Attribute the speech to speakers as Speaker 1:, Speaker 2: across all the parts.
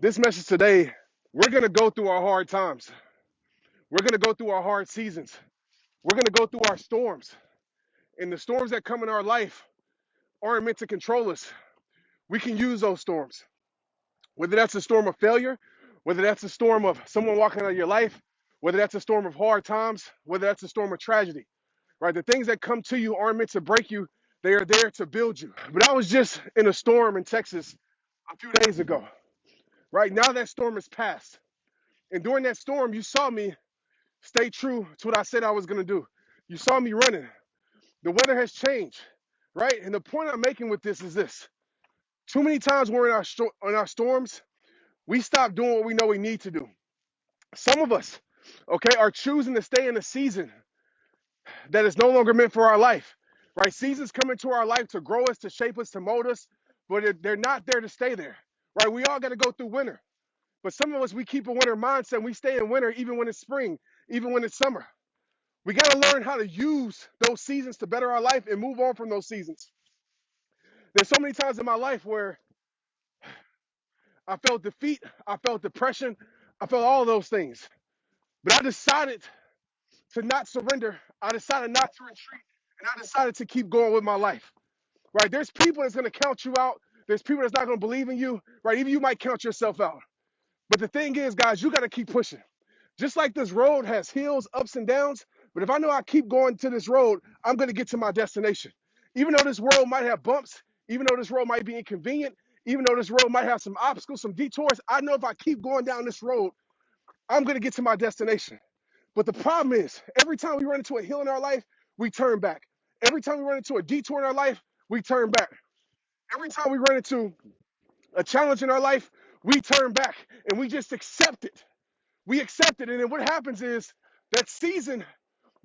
Speaker 1: This message today, we're going to go through our hard times. We're going to go through our hard seasons. We're going to go through our storms. And the storms that come in our life aren't meant to control us. We can use those storms. Whether that's a storm of failure, whether that's a storm of someone walking out of your life, whether that's a storm of hard times, whether that's a storm of tragedy, right? The things that come to you aren't meant to break you. They are there to build you. But I was just in a storm in Texas a few days ago, right? Now that storm has passed. And during that storm, you saw me stay true to what I said I was going to do. You saw me running. The weather has changed, right? And the point I'm making with this is this. Too many times we're in our storms, we stop doing what we know we need to do. Some of us, okay, are choosing to stay in a season that is no longer meant for our life, right? Seasons come into our life to grow us, to shape us, to mold us, but they're not there to stay there, right? We all got to go through winter. But some of us, we keep a winter mindset. We stay in winter even when it's spring, even when it's summer. We got to learn how to use those seasons to better our life and move on from those seasons. There's so many times in my life where I felt defeat, I felt depression, I felt all those things. But I decided to not surrender. I decided not to retreat, and I decided to keep going with my life. Right? There's people that's going to count you out. There's people that's not going to believe in you. Right? Even you might count yourself out. But the thing is, guys, you got to keep pushing. Just like this road has hills, ups and downs, but if I know I keep going to this road, I'm going to get to my destination. Even though this road might have bumps, even though this road might be inconvenient, even though this road might have some obstacles, some detours, I know if I keep going down this road, I'm going to get to my destination. But the problem is, every time we run into a hill in our life, we turn back. Every time we run into a detour in our life, we turn back. Every time we run into a challenge in our life, we turn back and we just accept it. We accept it. And then what happens is that season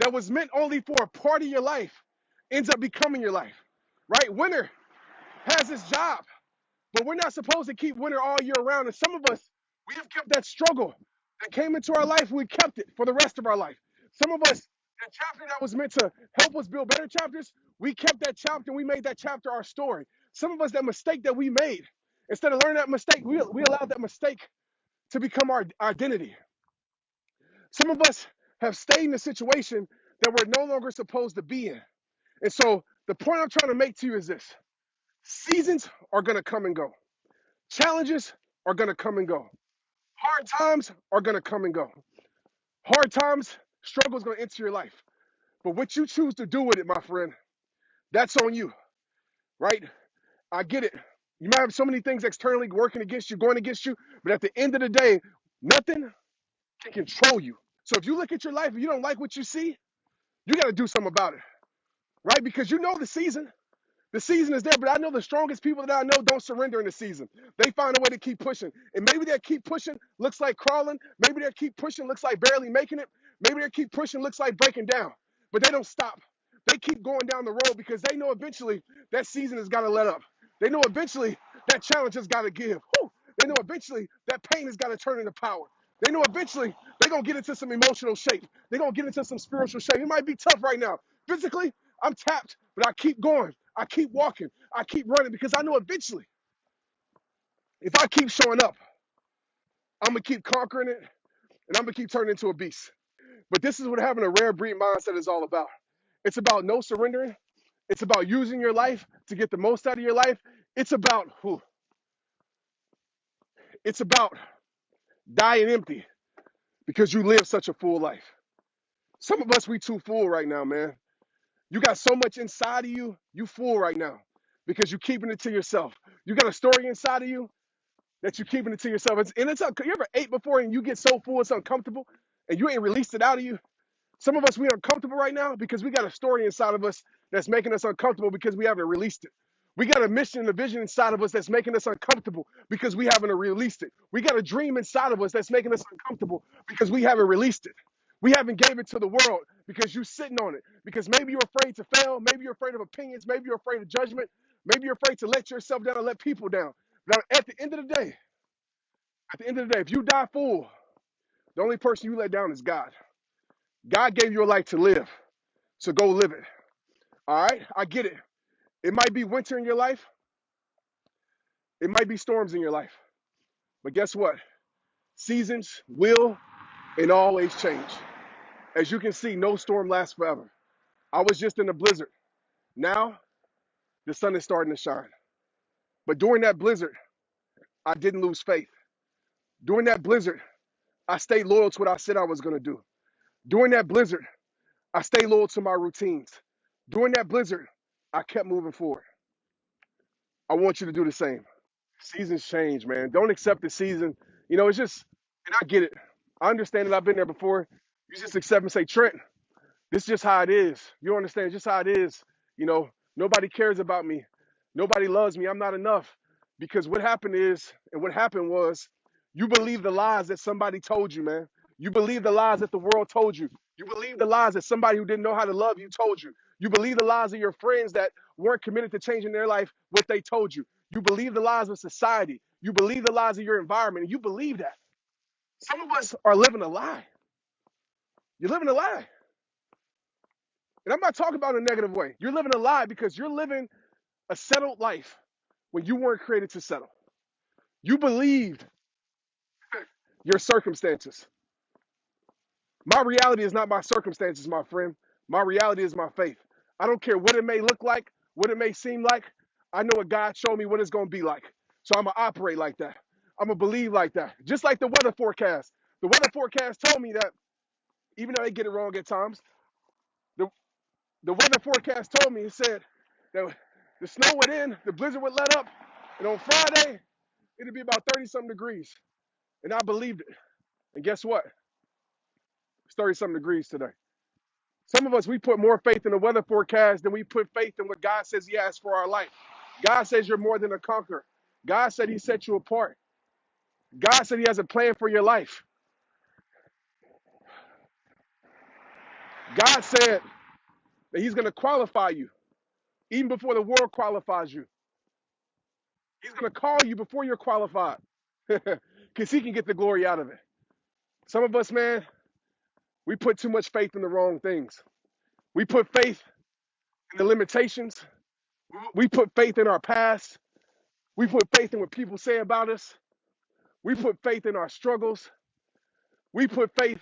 Speaker 1: that was meant only for a part of your life ends up becoming your life, right? Winter has its job, but we're not supposed to keep winter all year round. And some of us, we have kept that struggle that came into our life. We kept it for the rest of our life. Some of us, that chapter that was meant to help us build better chapters, we kept that chapter and we made that chapter our story. Some of us, that mistake that we made, instead of learning that mistake, we allowed that mistake to become our identity. Some of us have stayed in a situation that we're no longer supposed to be in. And so the point I'm trying to make to you is this. Seasons are going to come and go. Challenges are going to come and go. Hard times are going to come and go. Hard times, struggle is going to enter your life. But what you choose to do with it, my friend, that's on you, right? I get it. You might have so many things externally working against you, going against you, but at the end of the day, nothing can control you. So if you look at your life and you don't like what you see, you got to do something about it, right? Because you know the season. The season is there, but I know the strongest people that I know don't surrender in the season. They find a way to keep pushing. And maybe that keep pushing looks like crawling. Maybe that keep pushing looks like barely making it. Maybe that keep pushing looks like breaking down. But they don't stop. They keep going down the road because they know eventually that season has got to let up. They know eventually that challenge has got to give. Whew. They know eventually that pain has got to turn into power. They know eventually they're going to get into some emotional shape. They're going to get into some spiritual shape. It might be tough right now. Physically, I'm tapped, but I keep going. I keep walking. I keep running because I know eventually, if I keep showing up, I'm going to keep conquering it and I'm going to keep turning into a beast. But this is what having a rare breed mindset is all about. It's about no surrendering. It's about using your life to get the most out of your life. It's about dying empty because you live such a full life. Some of us, we too full right now, man. You got so much inside of you, you full right now because you're keeping it to yourself. You got a story inside of you that you're keeping it to yourself. You ever ate before and you get so full it's uncomfortable and you ain't released it out of you? Some of us, we uncomfortable right now because we got a story inside of us that's making us uncomfortable because we haven't released it. We got a mission and a vision inside of us that's making us uncomfortable because we haven't released it. We got a dream inside of us that's making us uncomfortable because we haven't released it. We haven't gave it to the world because you're sitting on it. Because maybe you're afraid to fail. Maybe you're afraid of opinions. Maybe you're afraid of judgment. Maybe you're afraid to let yourself down and let people down. Now, at the end of the day, if you die full, the only person you let down is God. God gave you a life to live, so go live it. All right? I get it. It might be winter in your life. It might be storms in your life. But guess what? Seasons will and always change. As you can see, no storm lasts forever. I was just in a blizzard. Now, the sun is starting to shine. But during that blizzard, I didn't lose faith. During that blizzard, I stayed loyal to what I said I was going to do. During that blizzard, I stayed loyal to my routines. During that blizzard, I kept moving forward. I want you to do the same. Seasons change, man. Don't accept the season. It's just, and I get it. I understand that I've been there before. You just accept and say, Trent, this is just how it is. You understand? It's just how it is. Nobody cares about me. Nobody loves me. I'm not enough. Because what happened is, and what happened was, you believe the lies that somebody told you, man. You believe the lies that the world told you. You believe the lies that somebody who didn't know how to love you told you. You believe the lies of your friends that weren't committed to changing their life, what they told you. You believe the lies of society. You believe the lies of your environment, and you believe that. Some of us are living a lie. You're living a lie. And I'm not talking about in a negative way. You're living a lie because you're living a settled life when you weren't created to settle. You believed your circumstances. My reality is not my circumstances, my friend. My reality is my faith. I don't care what it may look like, what it may seem like. I know what God showed me what it's going to be like. So I'm going to operate like that. I'm going to believe like that. Just like the weather forecast. The weather forecast told me that, even though they get it wrong at times, the, the weather forecast told me, it said that the snow would end, the blizzard would let up, and on Friday, it'd be about 30-something degrees. And I believed it. And guess what? It's 30-something degrees today. Some of us, we put more faith in the weather forecast than we put faith in what God says he has for our life. God says you're more than a conqueror. God said he set you apart. God said he has a plan for your life. God said that he's going to qualify you even before the world qualifies you. He's going to call you before you're qualified because he can get the glory out of it. Some of us, man, we put too much faith in the wrong things. We put faith in the limitations. We put faith in our past. We put faith in what people say about us. We put faith in our struggles. We put faith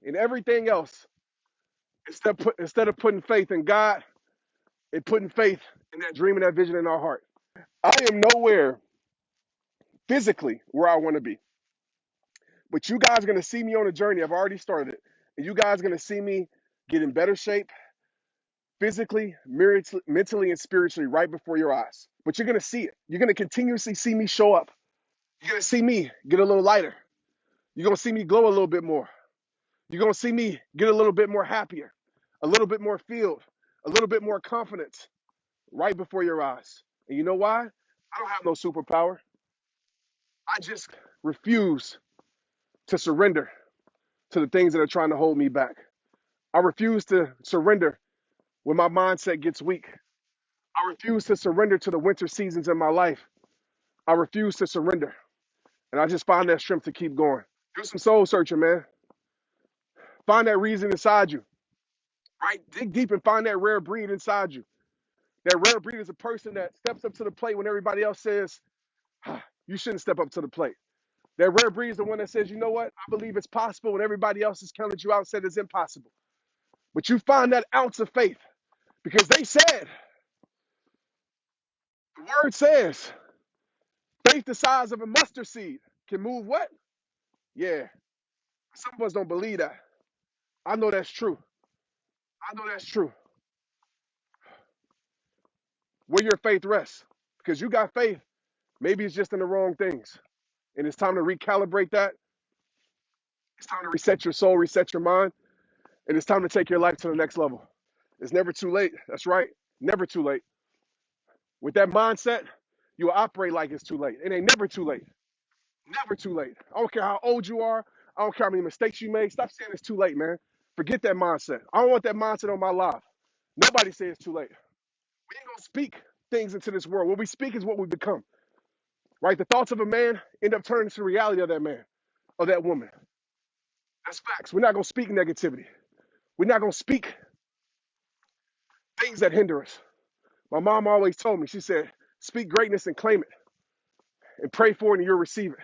Speaker 1: in everything else instead of putting faith in God and putting faith in that dream and that vision in our heart. I am nowhere physically where I want to be. But you guys are going to see me on a journey. I've already started it. And you guys are going to see me get in better shape physically, mentally, and spiritually right before your eyes. But you're going to see it. You're going to continuously see me show up. You're going to see me get a little lighter. You're going to see me glow a little bit more. You're going to see me get a little bit more happier, a little bit more filled, a little bit more confidence right before your eyes. And you know why? I don't have no superpower. I just refuse to surrender to the things that are trying to hold me back. I refuse to surrender when my mindset gets weak. I refuse to surrender to the winter seasons in my life. I refuse to surrender. And I just find that strength to keep going. Do some soul searching, man. Find that reason inside you. Right? Dig deep and find that rare breed inside you. That rare breed is a person that steps up to the plate when everybody else says, you shouldn't step up to the plate. That rare breed is the one that says, you know what? I believe it's possible when everybody else has counted you out and said it's impossible. But you find that ounce of faith because they said, the word says, faith the size of a mustard seed can move what? Yeah. Some of us don't believe that. I know that's true. I know that's true. Where your faith rests. Because you got faith. Maybe it's just in the wrong things. And it's time to recalibrate that. It's time to reset your soul, reset your mind. And it's time to take your life to the next level. It's never too late. That's right. Never too late. With that mindset, you operate like it's too late. It ain't never too late. Never too late. I don't care how old you are. I don't care how many mistakes you made. Stop saying it's too late, man. Forget that mindset. I don't want that mindset on my life. Nobody says it's too late. We ain't gonna speak things into this world. What we speak is what we become. Right? The thoughts of a man end up turning to the reality of that man, of that woman. That's facts. We're not gonna speak negativity. We're not gonna speak things that hinder us. My mom always told me, she said, speak greatness and claim it. And pray for it and you'll receive it.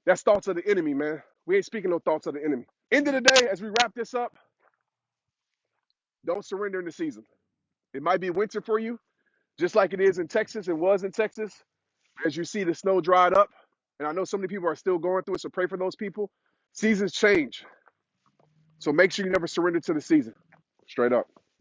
Speaker 1: That's thoughts of the enemy, man. We ain't speaking no thoughts of the enemy. End of the day, as we wrap this up, don't surrender in the season. It might be winter for you, just like it is in Texas and was in Texas. As you see the snow dried up, and I know so many people are still going through it, so pray for those people. Seasons change. So make sure you never surrender to the season. Straight up.